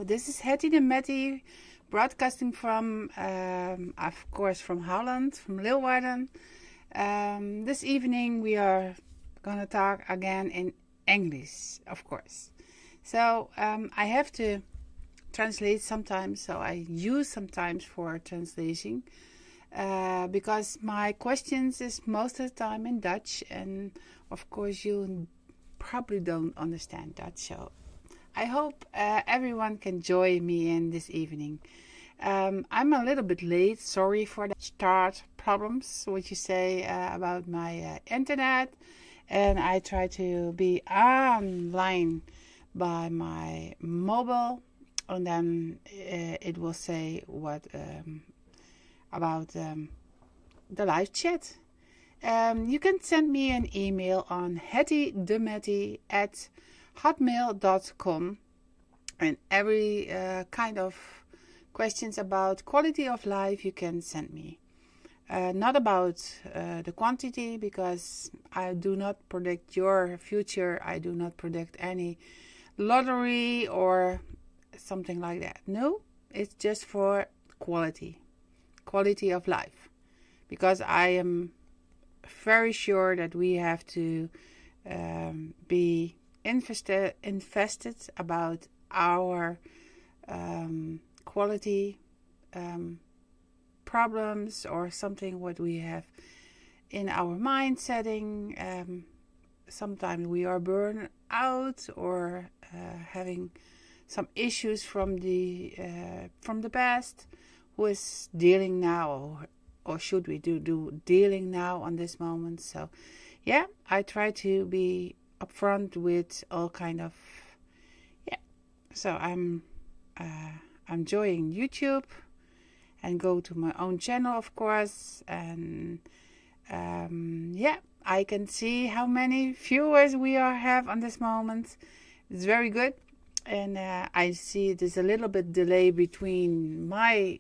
this is Hetty de Metty, broadcasting from, of course, from Holland, from Leeuwarden. This evening we are going to talk again in English, of course. So I have to translate sometimes, so I use sometimes for translating because my questions is most of the time in Dutch, and of course you probably don't understand Dutch, so I hope everyone can join me in this evening. I'm a little bit late. Sorry for the start problems, what you say about my internet. And I try to be online by my mobile. And then it will say what about the live chat. You can send me an email on hettydemetty@hotmail.com, and every kind of questions about quality of life you can send me. Not about the quantity, because I do not predict your future. I do not predict any lottery or something like that. No, it's just for quality of life, because I am very sure that we have to be invested about our quality problems, or something what we have in our mind setting. Sometimes we are burned out, or having some issues from the past. Who is dealing now, or should we do dealing now on this moment? So yeah, I try to be upfront with all kind of so I'm enjoying YouTube, and go to my own channel, of course, and I can see how many viewers we have on this moment. It's very good. And I see there's a little bit delay between my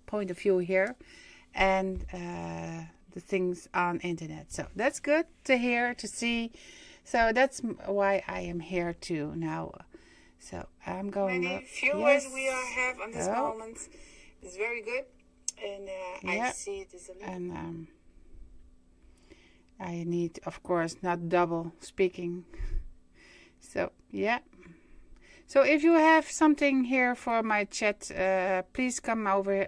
point of view here and the things on internet. So that's good to hear, to see. So that's why I am here too now. So I'm going. Many viewers we have on this moment. It's very good. And I see there's a little. And I need, of course, not double speaking. So yeah. So if you have something here for my chat, please come over.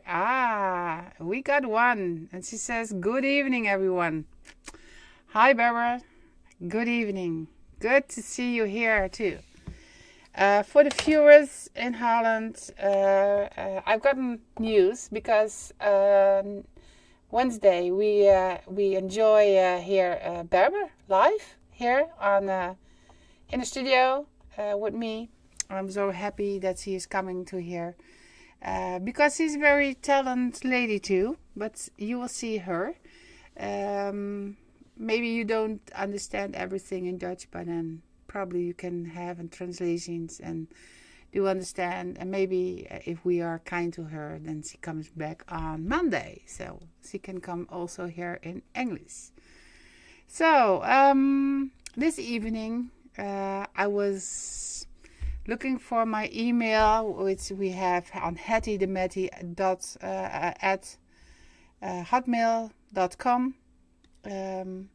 We got one. And she says, good evening, everyone. Hi, Barbara. Good evening. Good to see you here, too. For the viewers in Holland, I've gotten news, because Wednesday we enjoy here Barbara live here on in the studio with me. I'm so happy that she is coming to here, because she's a very talented lady too, but you will see her. Maybe you don't understand everything in Dutch, but then probably you can have translations and do understand. And maybe if we are kind to her, then she comes back on Monday, so she can come also here in English. So this evening I was looking for my email, which we have on hettydemetty at hotmail.com, and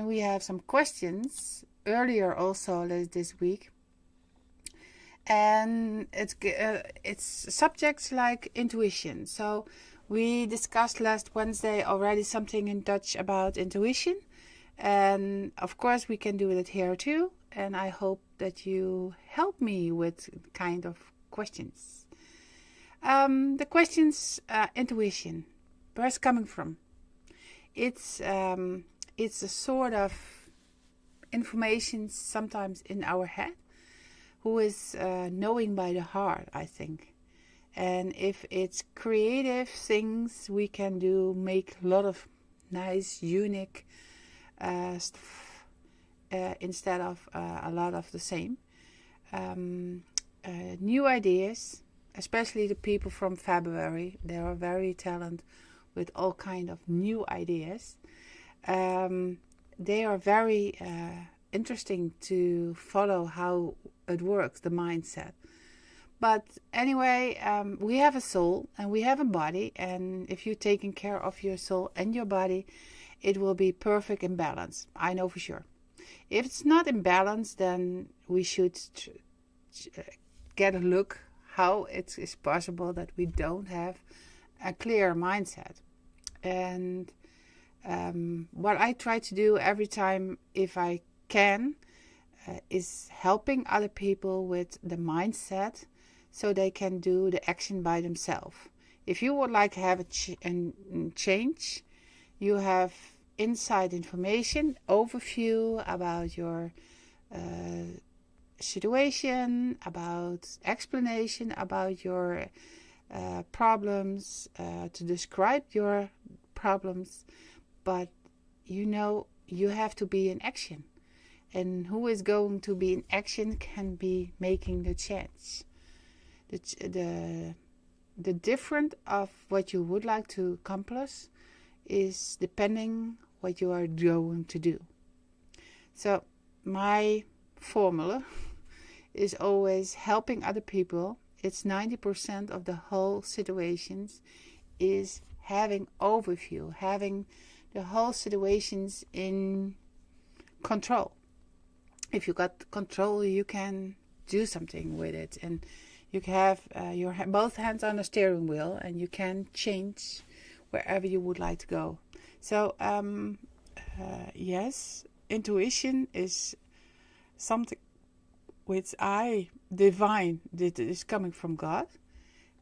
we have some questions earlier also this week, and it's subjects like intuition. So we discussed last Wednesday already something in Dutch about intuition, and of course we can do it here too. And I hope that you help me with kind of questions. The questions, intuition, where's it coming from? It's a sort of information sometimes in our head, who is knowing by the heart, I think. And if it's creative things we can do, make a lot of nice, unique stuff. Instead of a lot of the same. New ideas, especially the people from February, they are very talented with all kind of new ideas. They are very interesting to follow how it works, the mindset. But anyway, we have a soul and we have a body, and if you're taking care of your soul and your body, it will be perfect in balance. I know for sure. If it's not in balance, then we should get a look how it is possible that we don't have a clear mindset. And what I try to do every time, if I can, is helping other people with the mindset so they can do the action by themselves. If you would like to have a change, you have inside information, overview about your situation, about explanation about your problems, to describe your problems, but you have to be in action. And who is going to be in action can be making the change. The difference of what you would like to accomplish is depending what you are going to do. So my formula is always helping other people. It's 90% of the whole situations is having overview, having the whole situations in control. If you got control, you can do something with it, and you can have your both hands on the steering wheel, and you can change wherever you would like to go. So yes, intuition is something which I divine that is coming from God,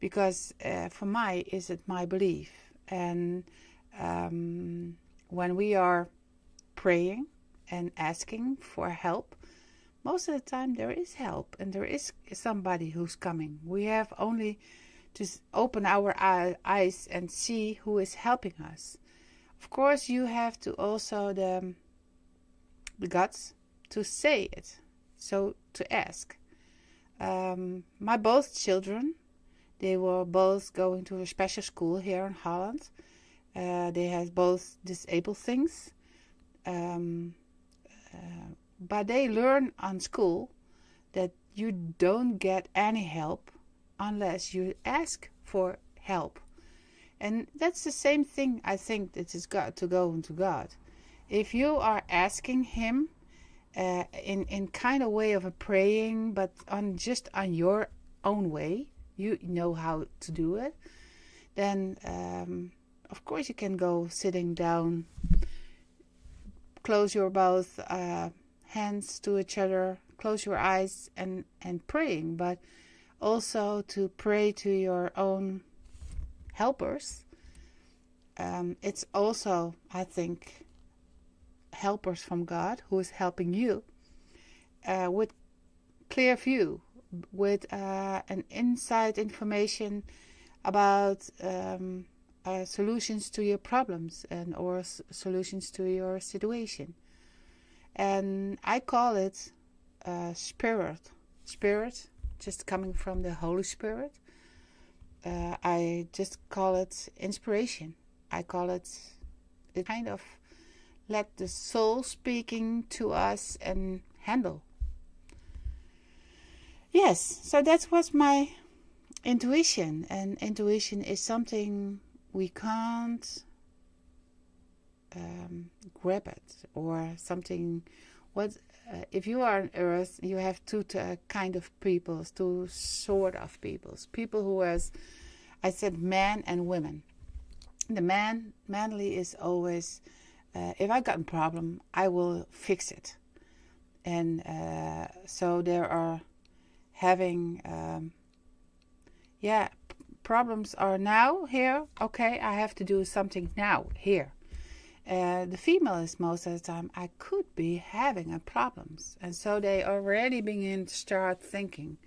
because for is it my belief. And when we are praying and asking for help, most of the time there is help and there is somebody who's coming. We have only to open our eyes and see who is helping us. Of course, you have to also the guts to say it, so to ask. My both children, they were both going to a special school here in Holland. They had both disabled things. But they learn on school that you don't get any help unless you ask for help. And that's the same thing, I think, that has got to go into God. If you are asking Him in kind of way of a praying, but on your own way, you know how to do it, then of course you can go sitting down, close your both hands to each other, close your eyes and praying, but also to pray to your own helpers. It's also, I think, helpers from God who is helping you with clear view, with an inside information about solutions to your problems or solutions to your situation. And I call it spirit, just coming from the Holy Spirit. I just call it inspiration. I call it kind of let the soul speaking to us and handle. Yes, so that was my intuition. And intuition is something we can't grab it, or something. If you are on earth, you have two kind of peoples, two sort of peoples. People who has, I said, man and women. The manly is always, if I got a problem, I will fix it. And so there are having, problems are now here. Okay, I have to do something now here. The female is most of the time, I could be having a problems. And so they already begin to start thinking.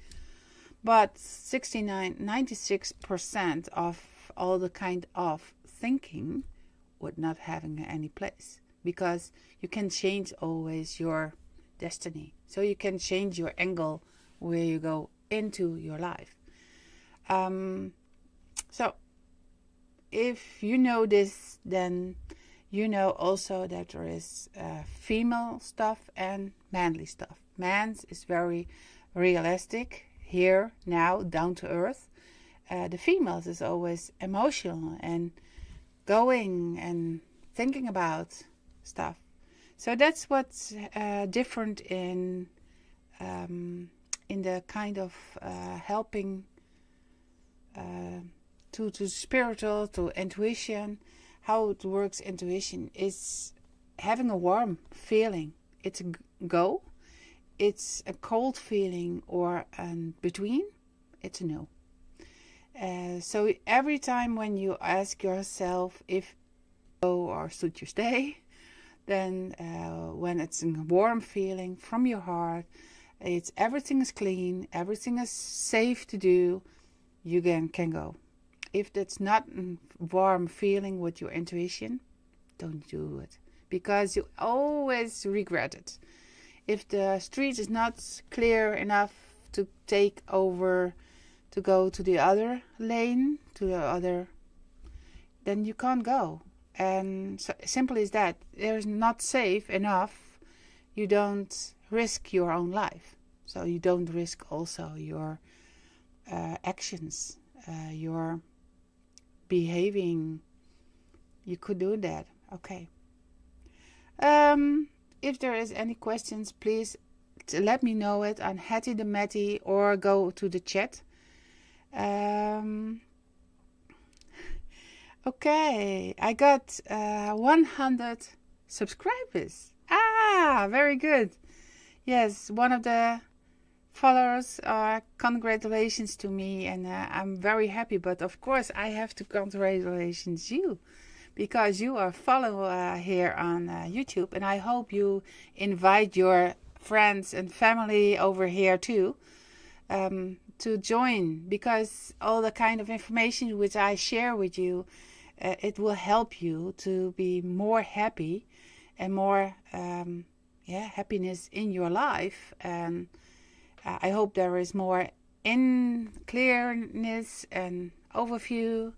But 96% of all the kind of thinking would not having any place. Because you can change always your destiny. So you can change your angle where you go into your life. So if you know this, then you know also that there is female stuff and manly stuff. Man's is very realistic. here, now, down to earth. The females is always emotional and going and thinking about stuff. So that's what's different in the kind of helping to spiritual, to intuition. How it works, intuition is having a warm feeling. It's a go. It's a cold feeling, or between. It's a no. So every time when you ask yourself if go or should you stay, then when it's a warm feeling from your heart, it's everything is clean, everything is safe to do, you can go. If that's not a warm feeling with your intuition, don't do it, because you always regret it. If the street is not clear enough to take over, to go to the other lane, to the other, then you can't go. And so simple as that. There's not safe enough. You don't risk your own life. So you don't risk also your actions, your behaving. You could do that. Okay. If there is any questions, please let me know it on Hetty de Metty or go to the chat. Okay, I got 100 subscribers. Very good. Yes, one of the followers, congratulations to me, and I'm very happy. But of course, I have to congratulations you, because you are follower here on YouTube, and I hope you invite your friends and family over here too. To join, because all the kind of information which I share with you, it will help you to be more happy and more happiness in your life. And I hope there is more in clearness and overview,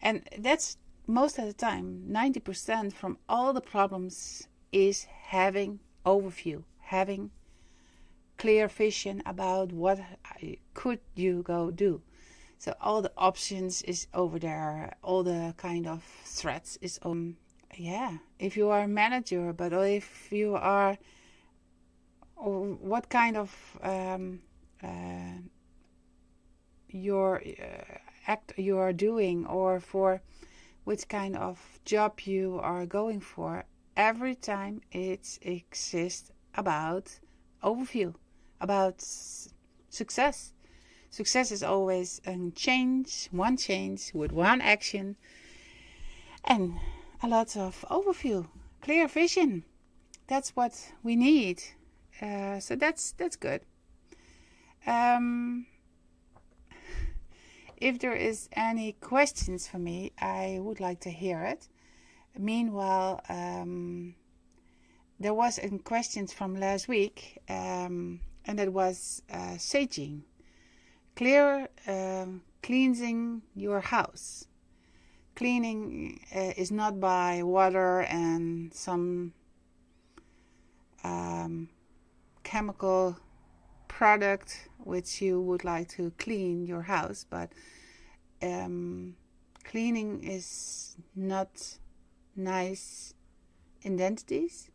and that's most of the time 90% from all the problems is having overview, having clear vision about what could you go do. So all the options is over there, all the kind of threats is if you are a manager, but if you are, or what kind of your act you are doing, or for which kind of job you are going for, every time it exists about overview, about success. Success is always a change with one action and a lot of overview, clear vision. That's what we need. So that's good. If there is any questions for me, I would like to hear it. Meanwhile, there was a question from last week, and it was saging. Cleansing your house. Cleaning is not by water and some chemical product which you would like to clean your house, but cleaning is not nice identities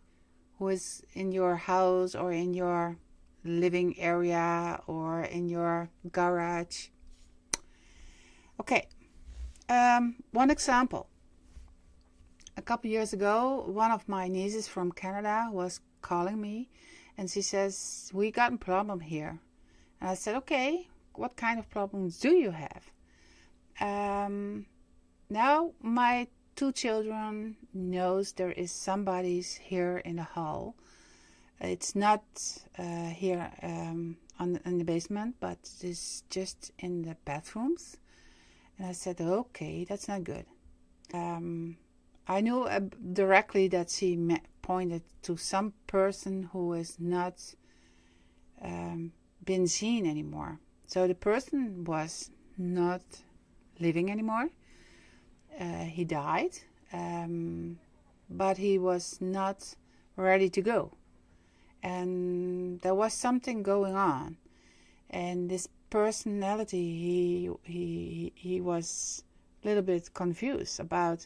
who is in your house or in your living area or in your garage. Okay, one example. A couple years ago, one of my nieces from Canada was calling me, and she says, we got a problem here. And I said, okay, what kind of problems do you have? Now my 2 children knows there is somebody's here in the hall. It's not here in the basement, but it's just in the bathrooms. And I said, okay, that's not good. I knew directly that she pointed to some person who is not been seen anymore. So the person was not living anymore. He died, but he was not ready to go. And there was something going on. And this personality, he was a little bit confused about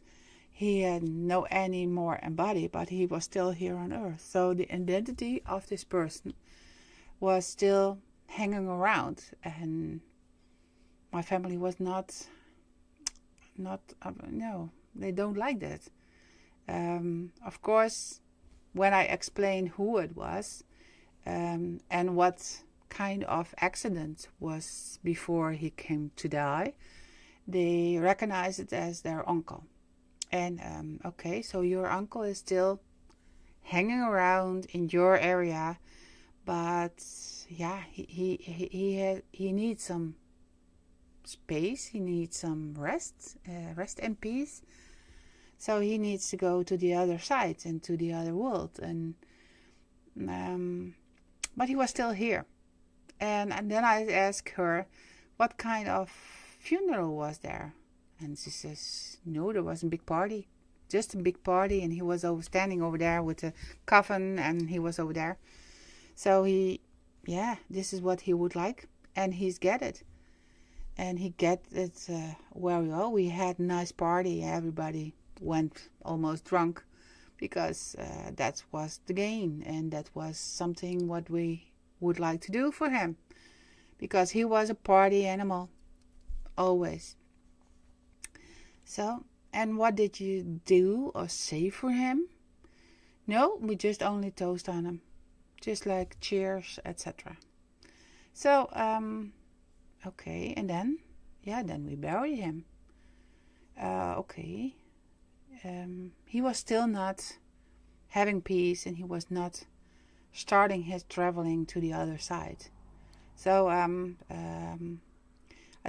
he had no any more body, but he was still here on earth. So the identity of this person was still hanging around, and my family was not no, they don't like that. Of course, when I explained who it was, and what kind of accident was before he came to die, they recognize it as their uncle. And okay, so your uncle is still hanging around in your area, but yeah, he needs some space. He needs some rest and peace. So he needs to go to the other side and to the other world. And but he was still here. And then I asked her, what kind of funeral was there? And she says, no, there wasn't a big party. Just a big party. And he was standing over there with a coffin, and he was over there. So this is what he would like. And he's get it. And he get it very well. We had a nice party. Everybody went almost drunk, because that was the gain. And that was something what we would like to do for him, because he was a party animal, always. So, and what did you do or say for him? No, we just only toast on him, just like cheers, etc. So, okay, and then we buried him. Okay, he was still not having peace, and he was not starting his traveling to the other side. So I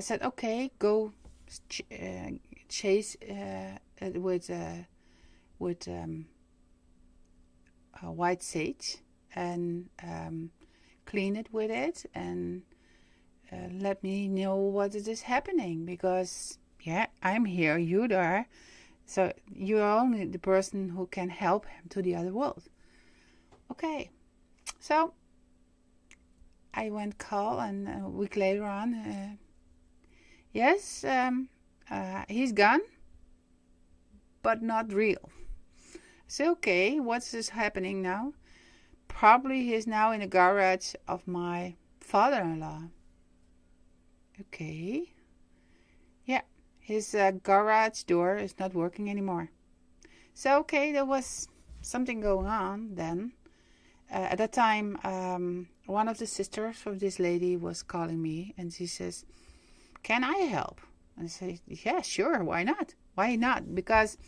said, okay, go chase with white sage, and clean it with it, and let me know what is happening, because I'm here, you're there, so you're only the person who can help him to the other world. Okay, so I went call, and a week later on, yes, he's gone, but not real. So okay, what's happening now? Probably he's now in the garage of my father-in-law. Okay, yeah, his garage door is not working anymore. So okay, there was something going on then. At that time, one of the sisters of this lady was calling me, and she says, can I help? And I say, yeah, sure, why not? Why not? Because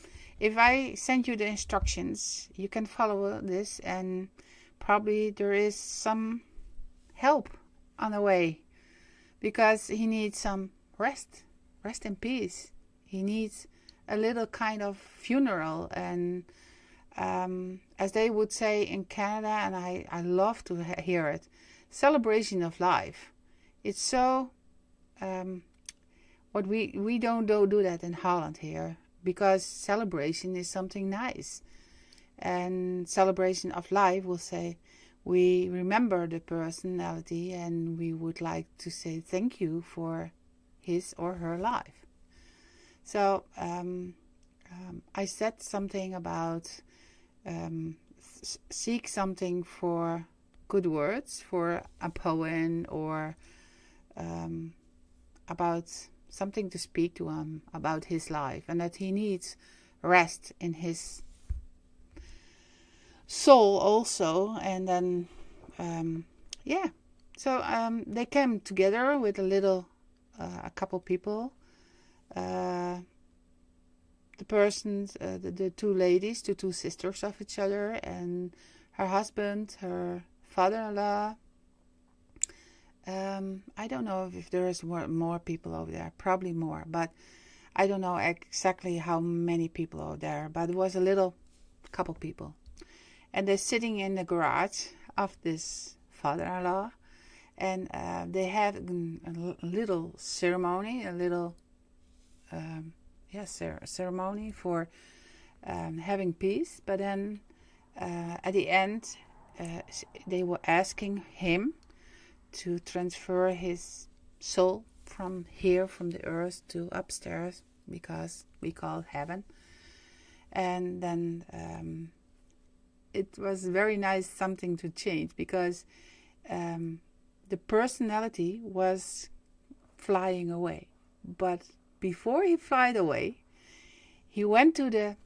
if I send you the instructions, you can follow this, and probably there is some help on the way, because he needs some rest and peace. He needs a little kind of funeral, and as they would say in Canada, and I love to hear it, celebration of life. It's so what we don't do that in Holland here, because celebration is something nice, and celebration of life will say we remember the personality, and we would like to say thank you for his or her life. So I said something about seek something for good words, for a poem, or about something to speak to him about his life, and that he needs rest in his soul also. And then so they came together with a couple people, the persons, the two ladies, the two sisters of each other, and her husband, her father-in-law. I don't know if there is more people over there, probably more, but I don't know exactly how many people over there, but it was a couple people. And they're sitting in the garage of this father-in-law, and they had a little ceremony, ceremony for having peace. But then at the end, they were asking him to transfer his soul from here, from the earth to upstairs, because we call it heaven. And then it was very nice something to change, because the personality was flying away. But before he flied away, he went to the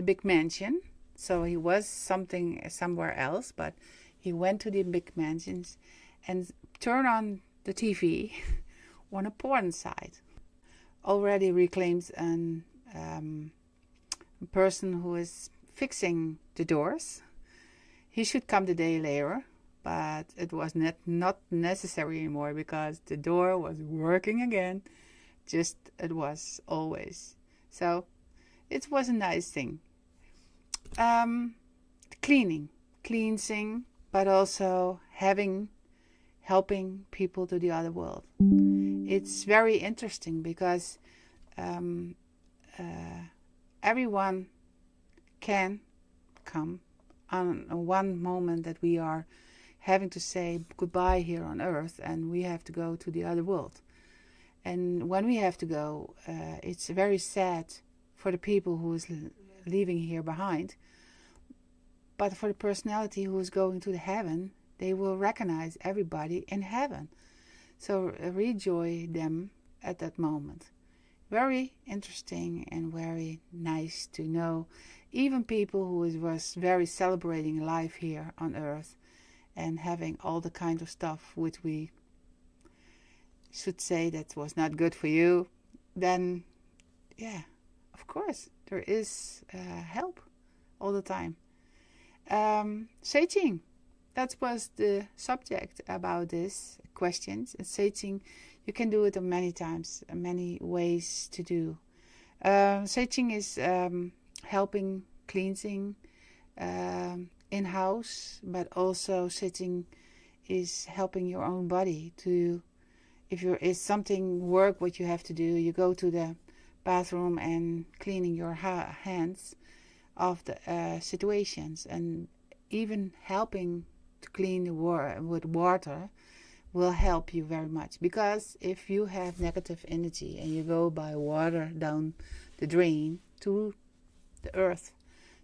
big mansion. So he was somewhere else, but he went to the big mansions and turned on the TV on a porn site. Already reclaims a person who is fixing the doors. He should come the day later, but it was not necessary anymore, because the door was working again, just it was always. So it was a nice thing. Cleansing, but also helping people to the other world. It's very interesting, because everyone can come on one moment that we are having to say goodbye here on earth, and we have to go to the other world. And when we have to go, it's very sad for the people who is leaving here behind. But for the personality who is going to the heaven, they will recognize everybody in heaven. So rejoice them at that moment. Very interesting and very nice to know. Even people who was very celebrating life here on earth and having all the kind of stuff which we should say that was not good for you, then yeah, of course there is help all the time. Searching, that was the subject about this questions. And searching, you can do it in many times, many ways to do. Searching is helping cleansing in-house, but also searching is helping your own body to, if there is something work what you have to do, you go to the bathroom and cleaning your hands of the situations, and even helping to clean the with water will help you very much. Because if you have negative energy and you go by water down the drain to the earth,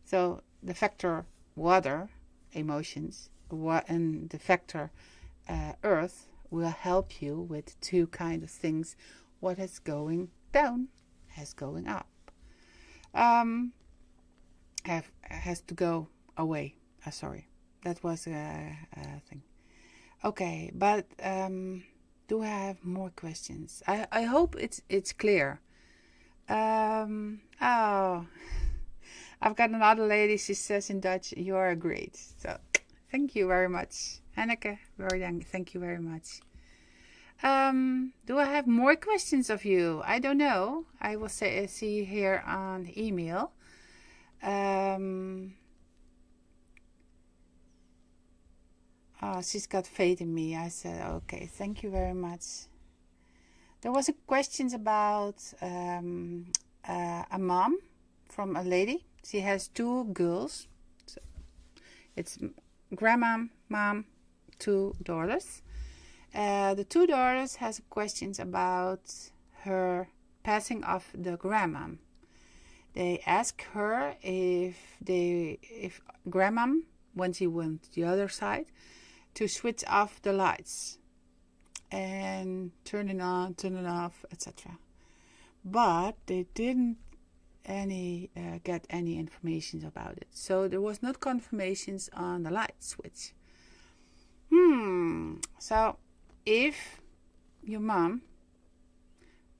so the factor water, emotions, and the factor earth will help you with two kind of things. What is going down has going up. Has to go away. Sorry, that was a thing. Okay, but do I have more questions? I hope it's clear. Oh, I've got another lady. She says in Dutch, "You are great." So thank you very much, Hanneke. Thank you very much. Do I have more questions of you? I don't know. I will see you here on the email. She's got faith in me. I said, okay, thank you very much. There was a question about a mom from a lady. She has two girls. So it's grandma, mom, two daughters. The two daughters has questions about her passing of the grandma. They ask her if grandma, when she went to the other side, to switch off the lights and turn it on, turn it off, etc. But they didn't get any information about it. So there was not confirmations on the light switch. So if your mom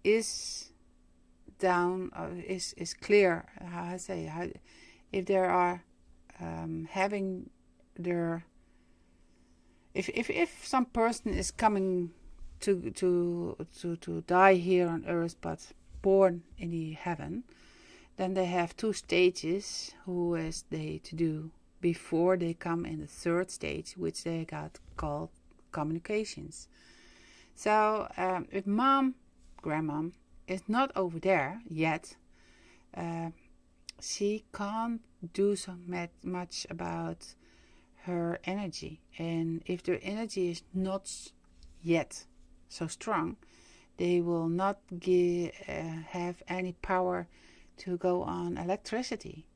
is down, is clear, if there are having their, if some person is coming to die here on earth but born in the heaven, then they have two stages who is they to do before they come in the third stage, which they got called communications. So if grandmom is not over there yet, she can't do so much about her energy. And if the energy is not yet so strong, they will not have any power to go on electricity.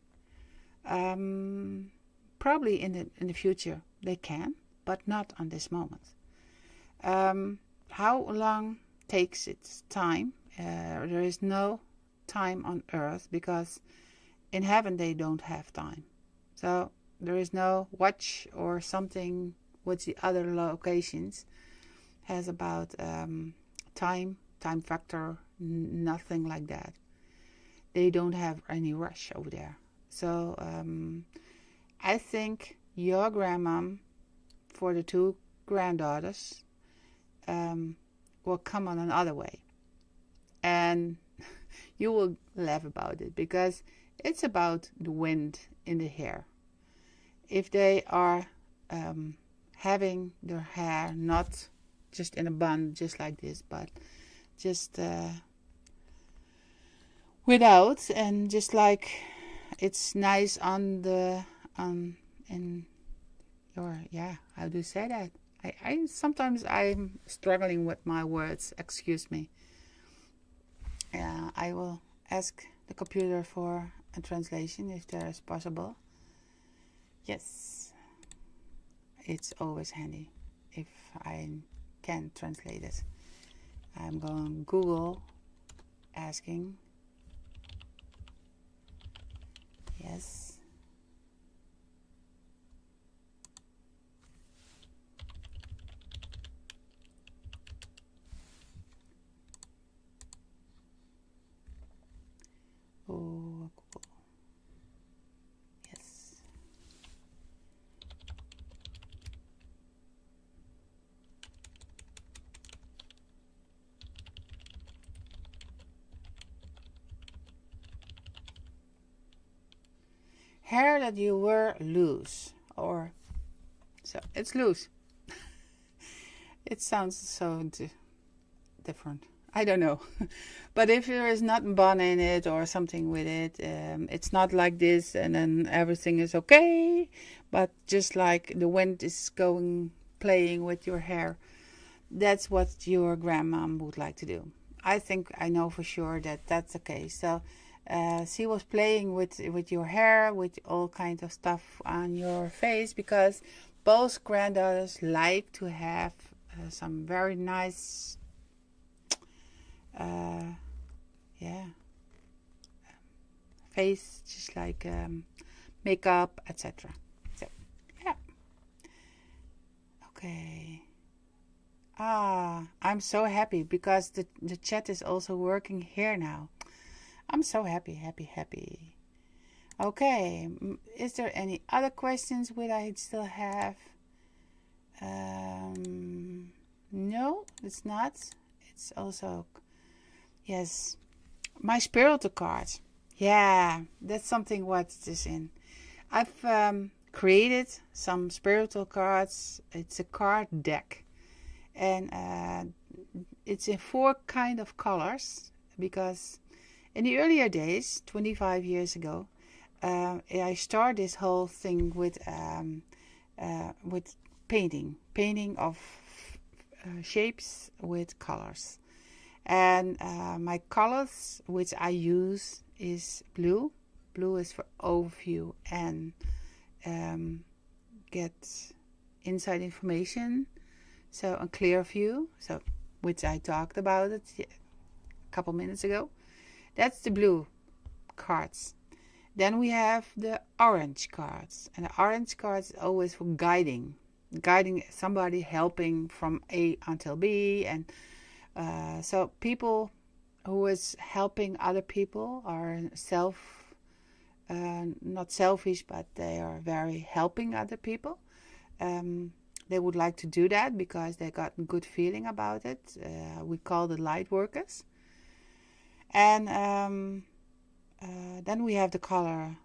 Probably in the future they can, but not on this moment. How long takes its time? There is no time on earth, because in heaven they don't have time. So there is no watch or something which the other locations has about time factor, nothing like that. They don't have any rush over there. So I think your grandmom, for the two granddaughters, will come on another way. And you will laugh about it, because it's about the wind in the hair. If they are having their hair not just in a bun, just like this, but just without, and just like it's nice on the in your, yeah, how do you say that? I sometimes I'm struggling with my words, excuse me. I will ask the computer for a translation if there is possible. Yes, it's always handy if I can translate it. I'm going Google asking. Yes. Oh, Google. Yes. Hair that you were loose, or so it's loose. It sounds so different. I don't know. But if there is not bun in it or something with it, it's not like this and then everything is okay. But just like the wind is playing with your hair, that's what your grandmom would like to do. I think I know for sure that that's the case. So she was playing with your hair, with all kinds of stuff on your face, because both granddaughters like to have some very nice face, just like makeup, etc. So yeah, okay. I'm so happy because the chat is also working here now. I'm so happy. Okay, is there any other questions which I still have? No, it's not. It's also, yes, my spiritual card. Yeah, that's something what is in. I've created some spiritual cards. It's a card deck, and it's in 4 kind of colors, because in the earlier days, 25 years ago, I started this whole thing with painting of shapes with colors. And my colors which I use is blue. Blue is for overview and get inside information. So a clear view, so which I talked about it a couple minutes ago. That's the blue cards. Then we have the orange cards, and the orange cards is always for guiding somebody, helping from A until B, and so people who is helping other people are not selfish, but they are very helping other people. They would like to do that because they got a good feeling about it. We call the light workers. And then we have the color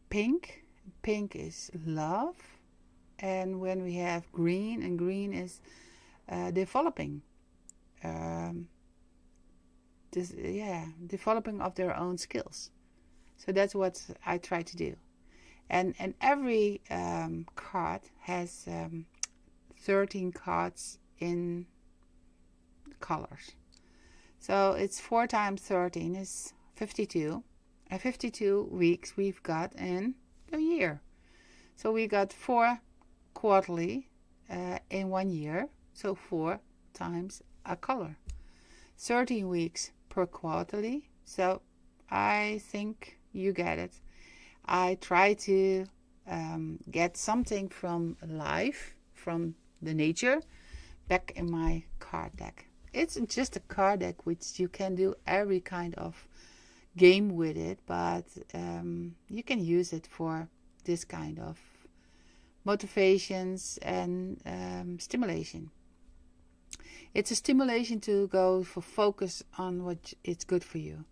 pink. Pink is love. And when we have green, and green is developing. Developing of their own skills. So that's what I try to do. And every card has 13 cards in colors. So it's 4 times 13 is 52. And 52 weeks we've got in a year. So we got 4 quarterly in 1 year. So 4 times a color. 13 weeks per quarterly. So I think you get it. I try to get something from life, from the nature, back in my card deck. It's just a card deck which you can do every kind of game with it, but you can use it for this kind of motivations and stimulation. It's a stimulation to go for focus on what it's good for you.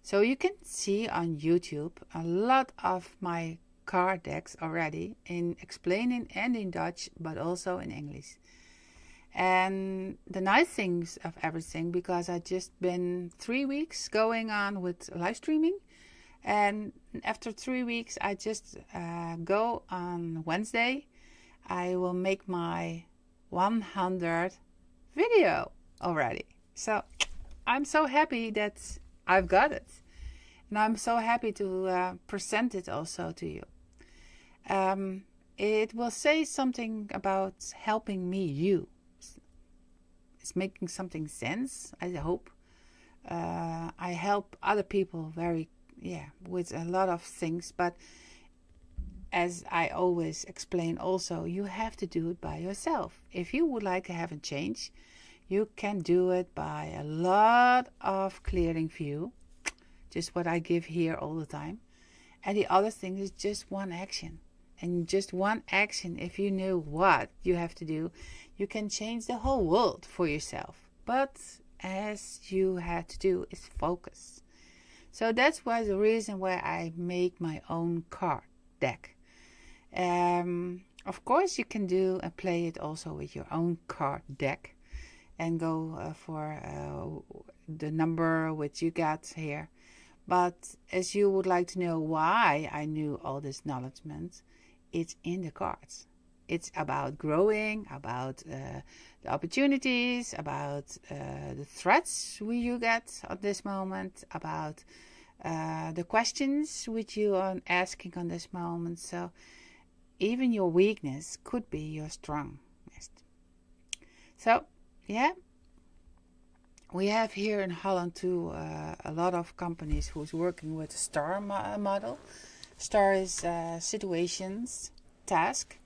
So you can see on YouTube a lot of my card decks already in explaining and in Dutch, but also in English. And the nice things of everything, because I just been 3 weeks going on with live streaming, and after 3 weeks I just go on Wednesday. I will make my 100 video already. So I'm so happy that I've got it, and I'm so happy to present it also to you. It will say something about helping me, you. It's making something sense, I hope. I help other people with a lot of things, but as I always explain also, you have to do it by yourself. If you would like to have a change, you can do it by a lot of clearing view, just what I give here all the time. And the other thing is just one action. And just one action, if you know what you have to do, you can change the whole world for yourself. But as you had to do is focus. So that's why the reason why I make my own card deck. Of course you can do and play it also with your own card deck and go for the number which you got here. But as you would like to know why I knew all this knowledge, it's in the cards. It's about growing, about the opportunities, about the threats you get at this moment, about the questions which you are asking on this moment. So even your weakness could be your strength. So yeah, we have here in Holland too a lot of companies who's working with the STAR model. STAR is situations, task,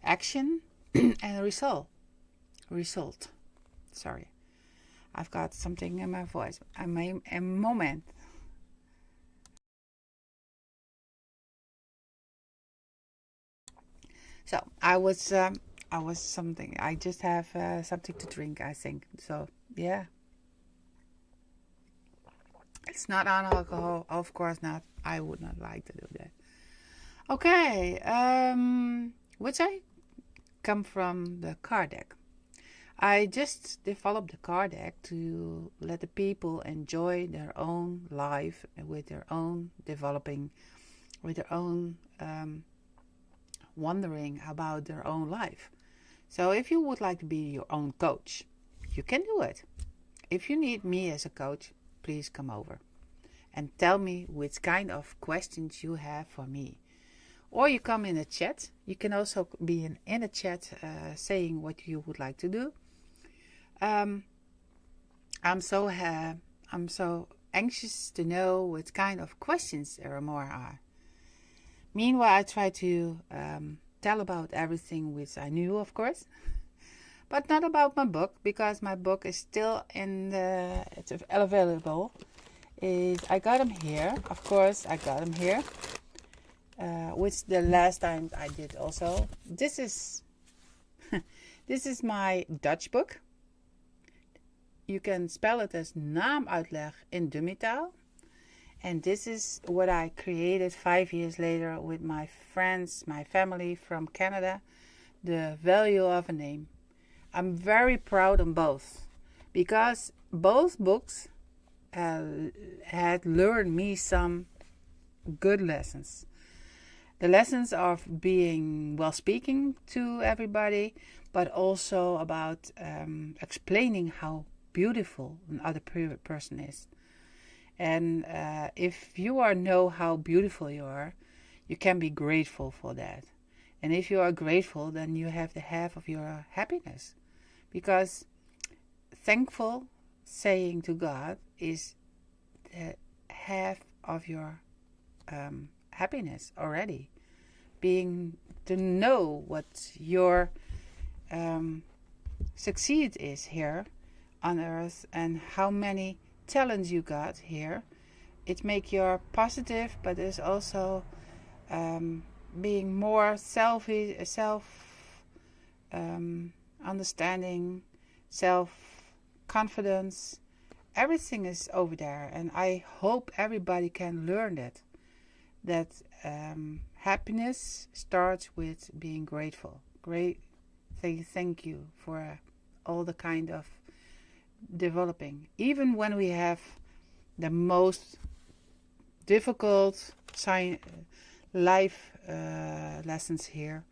action, and result. Sorry, I've got something in my voice. A moment. So I was something. I just have something to drink, I think. So yeah, it's not on alcohol, of course not. I would not like to do that. Okay, which I come from the card deck. I just developed the card deck to let the people enjoy their own life with their own developing, with their own wondering about their own life. So if you would like to be your own coach, you can do it. If you need me as a coach, please come over and tell me which kind of questions you have for me. Or you come in a chat. You can also be in a chat saying what you would like to do. I'm so anxious to know what kind of questions there more are. Meanwhile, I try to tell about everything which I knew, of course, but not about my book, because my book is still it's available. I got them here, of course. I got them here, which the last time I did also. This is this is my Dutch book. You can spell it as naamuitleg in dummitaal. And this is what I created 5 years later with my friends, my family from Canada, the value of a name. I'm very proud of both, because both books had learned me some good lessons. The lessons of being well speaking to everybody, but also about explaining how beautiful another person is. And if you know how beautiful you are, you can be grateful for that. And if you are grateful, then you have the half of your happiness. Because thankful saying to God is the half of your happiness already. Being to know what your succeed is here on earth and how many talents you got here. It make you positive, but it's also being more self understanding, self confidence. Everything is over there, and I hope everybody can learn that happiness starts with being grateful. Thank you for all the kind of developing. Even when we have the most difficult life lessons here,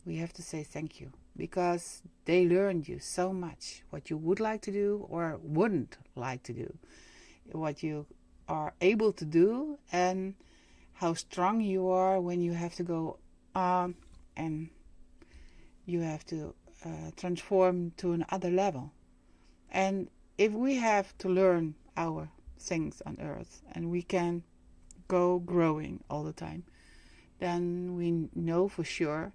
we have to say thank you, because they learned you so much what you would like to do or wouldn't like to do, what you are able to do, and how strong you are when you have to go on and you have to transform to another level. And if we have to learn our things on earth and we can go growing all the time, then we know for sure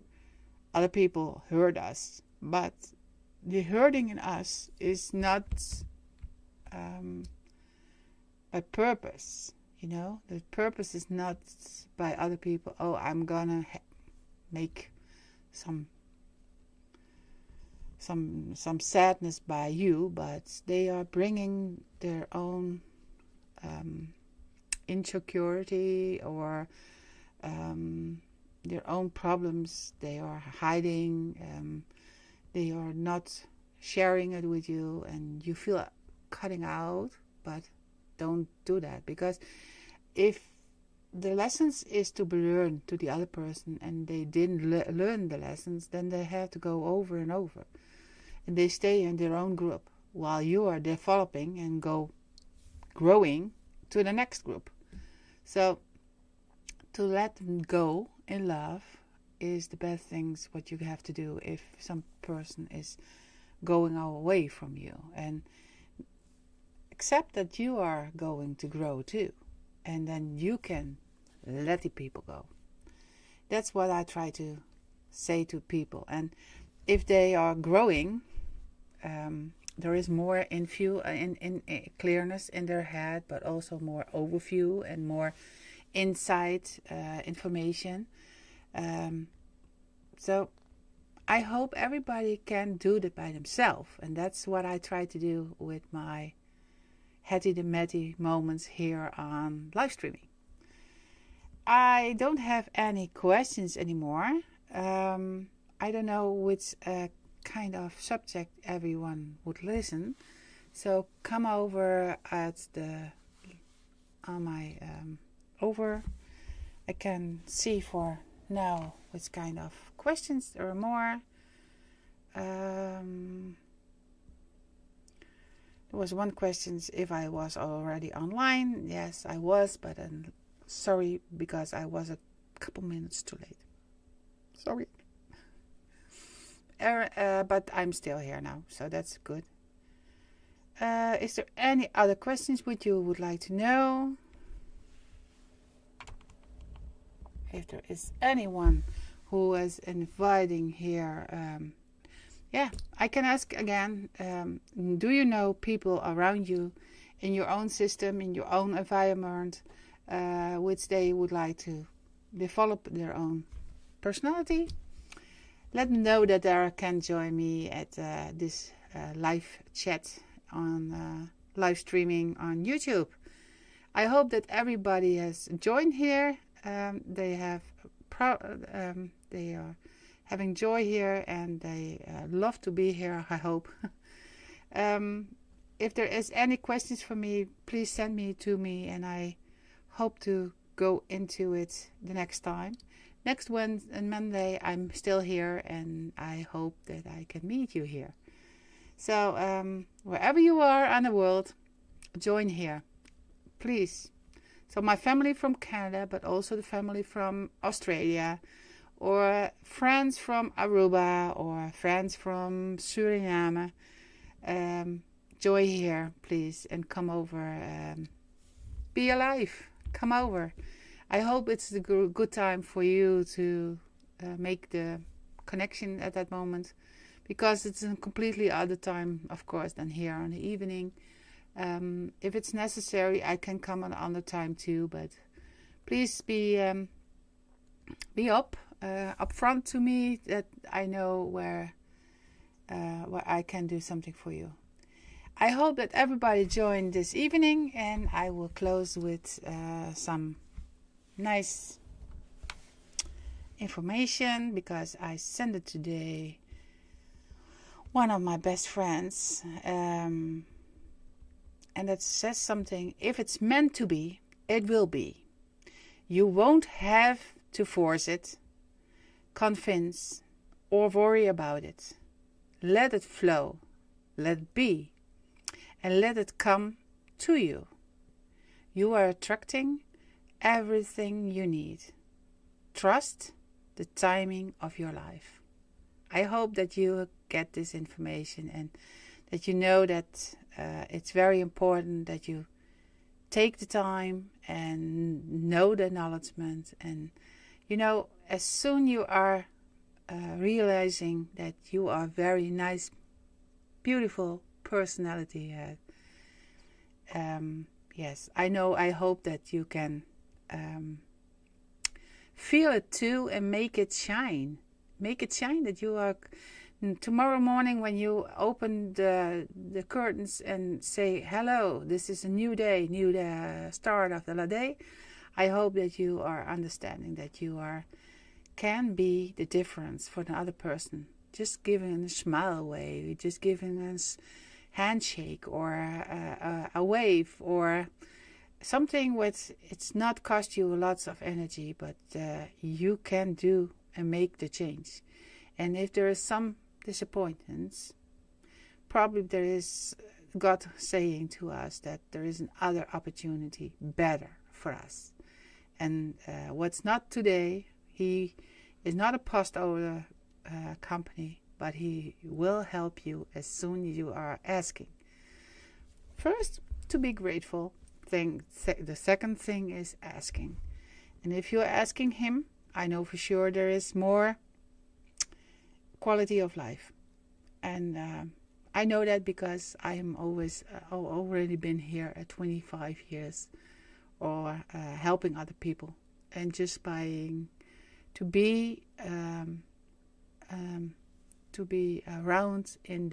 other people hurt us. But the hurting in us is not by purpose. The purpose is not by other people. Oh, I'm gonna make some sadness by you, but they are bringing their own insecurity or their own problems. They are hiding. They are not sharing it with you, and you feel cutting out. But don't do that, because if the lessons is to be learned to the other person and they didn't learn the lessons, then they have to go over and over, and they stay in their own group while you are developing and growing to the next group. So to let them go in love is the best things what you have to do if some person is going away from you, and accept that you are going to grow too, and then you can let the people go. That's what I try to say to people. And if they are growing, there is more in clearness in their head, but also more overview and more insight information. So I hope everybody can do that by themselves, and that's what I try to do with my Hetty de Metty moments here on live streaming. I don't have any questions anymore. I don't know which kind of subject everyone would listen. So come over on my over. I can see for now which kind of questions there are more. There was one question if I was already online. Yes, I was, but I'm sorry because I was a couple minutes too late. Sorry. But I'm still here now, so that's good. Is there any other questions which you would like to know? If there is anyone who is inviting here, I can ask again. Do you know people around you in your own system, in your own environment, which they would like to develop their own personality? Let them know that they can join me at this live chat on live streaming on YouTube. I hope that everybody has joined here. They are having joy here, and they love to be here, I hope. If there is any questions for me, please send me to me, and I hope to go into it the next time. next Wednesday and Monday I'm still here, and I hope that I can meet you here. So wherever you are on the world, join here, please. So my family from Canada, but also the family from Australia, or friends from Aruba, or friends from Suriname, join here, please, and come over. Be alive. Come over. I hope it's a good time for you to make the connection at that moment, because it's a completely other time, of course, than here on the evening. If it's necessary, I can come on other time too, but please be up front to me, that I know where I can do something for you. I hope that everybody joined this evening, and I will close with some nice information, because I sent it today. One of my best friends, and it says something: if it's meant to be, it will be. You won't have to force it, convince, or worry about it. Let it flow, let it be, and let it come to you. You are attracting everything you need. Trust the timing of your life. I hope that you get this information, and that you know that it's very important that you take the time and know the acknowledgement. And as soon you are realizing that you are very nice, beautiful personality, yes, I hope that you can feel it too, and make it shine that you are. Tomorrow morning, when you open the curtains and say, hello, this is a new day, start of the day, I hope that you are understanding that you can be the difference for the other person. Just giving a smile away, just giving a handshake, or a wave, or something it's not cost you lots of energy, but you can do and make the change. And if there is some disappointments, probably there is God saying to us that there is another opportunity better for us. And what's not today, He is not a post over company, but He will help you as soon as you are asking. First, to be grateful. The second thing is asking. And if you're asking Him, I know for sure there is more quality of life. And I know that because I am already been here at 25 years, or helping other people, and just to be around in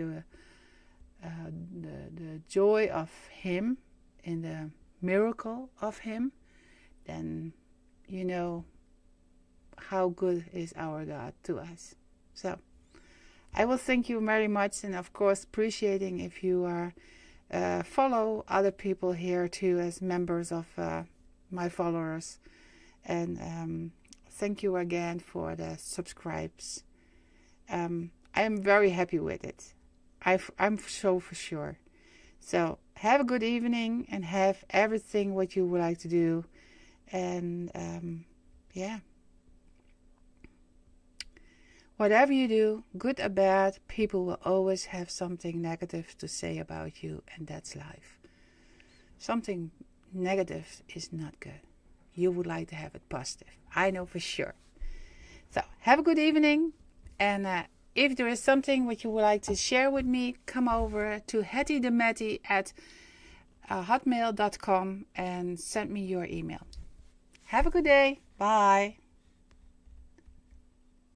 the joy of Him, in the miracle of Him, then you know how good is our God to us. So I will thank you very much, and of course appreciating if you are follow other people here too as members of my followers, and thank you again for the subscribes. I am very happy with it. I'm so for sure. So have a good evening, and have everything what you would like to do, and yeah. Whatever you do, good or bad, people will always have something negative to say about you, and that's life. Something negative is not good. You would like to have it positive. I know for sure. So, have a good evening, and if there is something which you would like to share with me, come over to hetty de Metty at hotmail.com and send me your email. Have a good day. Bye.